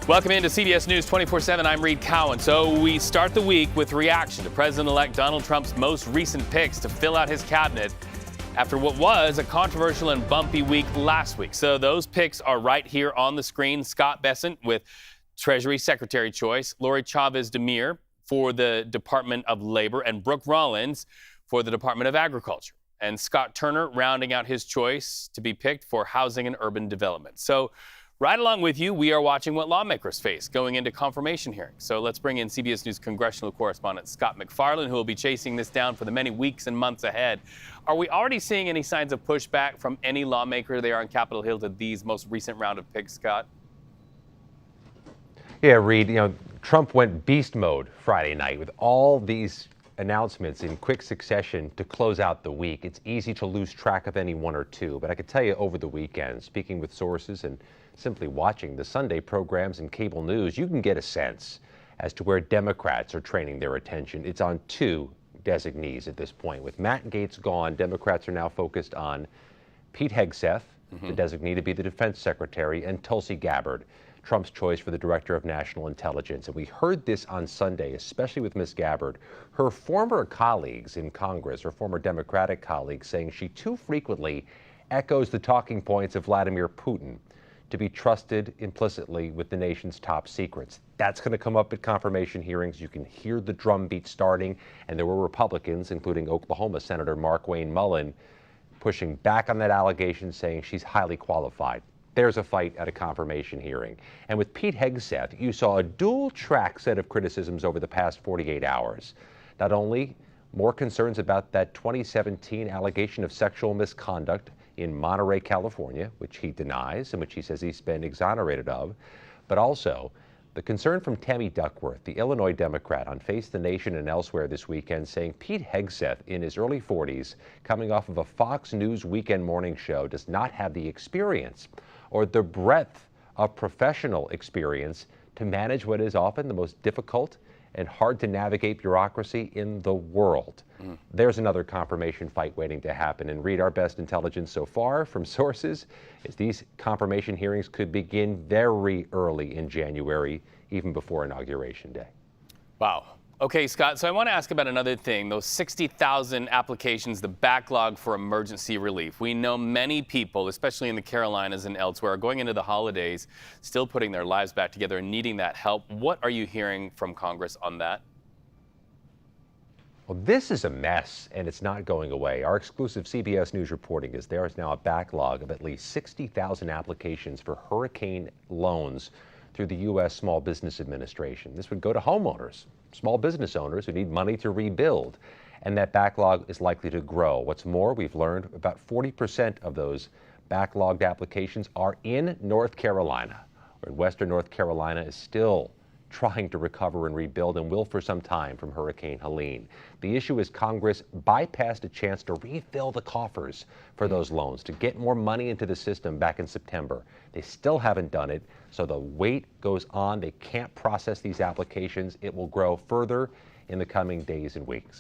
Welcome into CBS News 24/7. I'm Reed Cowan. So we start the week with reaction to President-elect Donald Trump's most recent picks to fill out his cabinet after what was a controversial and bumpy week last week. So those picks are right here on the screen. Scott Bessent with Treasury Secretary choice, Lori Chavez Demir for the Department of Labor, and Brooke Rollins for the Department of Agriculture. And Scott Turner rounding out his choice to be picked for Housing and Urban Development. So right along with you, we are watching what lawmakers face going into confirmation hearings. So let's bring in CBS News congressional correspondent Scott MacFarlane, who will be chasing this down for the many weeks and months ahead. Are we already seeing any signs of pushback from any lawmaker there on Capitol Hill to these most recent round of picks, Scott? Yeah, Reed, Trump went beast mode Friday night with all these announcements in quick succession to close out the week. It's easy to lose track of any one or two, but I could tell you over the weekend, speaking with sources and simply watching the Sunday programs and cable news, you can get a sense as to where Democrats are training their attention. It's on two designees at this point. With Matt Gaetz gone, Democrats are now focused on Pete Hegseth, the designee to be the defense secretary, and Tulsi Gabbard, Trump's choice for the director of national intelligence. And we heard this on Sunday, especially with Ms. Gabbard, her former colleagues in Congress, her former Democratic colleagues, saying she too frequently echoes the talking points of Vladimir Putin to be trusted implicitly with the nation's top secrets. That's going to come up at confirmation hearings. You can hear the drumbeat starting, and there were Republicans, including Oklahoma Senator Markwayne Mullin, pushing back on that allegation, saying she's highly qualified. There's a fight at a confirmation hearing. And with Pete Hegseth, you saw a dual-track set of criticisms over the past 48 hours. Not only more concerns about that 2017 allegation of sexual misconduct in Monterey, California, which he denies and which he says he's been exonerated of, but also the concern from Tammy Duckworth, the Illinois Democrat, on Face the Nation and elsewhere this weekend, saying Pete Hegseth, in his early 40s, coming off of a Fox News weekend morning show, does not have the experience or the breadth of professional experience to manage what is often the most difficult and hard to navigate bureaucracy in the world. There's another confirmation fight waiting to happen. And Read, our best intelligence so far from sources is these confirmation hearings could begin very early in January, even before Inauguration Day. Wow. Okay, Scott, so I want to ask about another thing, those 60,000 applications, the backlog for emergency relief. We know many people, especially in the Carolinas and elsewhere, are going into the holidays, still putting their lives back together and needing that help. What are you hearing from Congress on that? Well, this is a mess, and it's not going away. Our exclusive CBS News reporting is there is now a backlog of at least 60,000 applications for hurricane loans through the U.S. Small Business Administration. This would go to homeowners, small business owners who need money to rebuild, and that backlog is likely to grow. What's more, we've learned about 40% of those backlogged applications are in North Carolina, where Western North Carolina is still trying to recover and rebuild and will for some time from Hurricane Helene. The issue is Congress bypassed a chance to refill the coffers for those loans, to get more money into the system back in September. They still haven't done it, so the wait goes on. They can't process these applications. It will grow further in the coming days and weeks.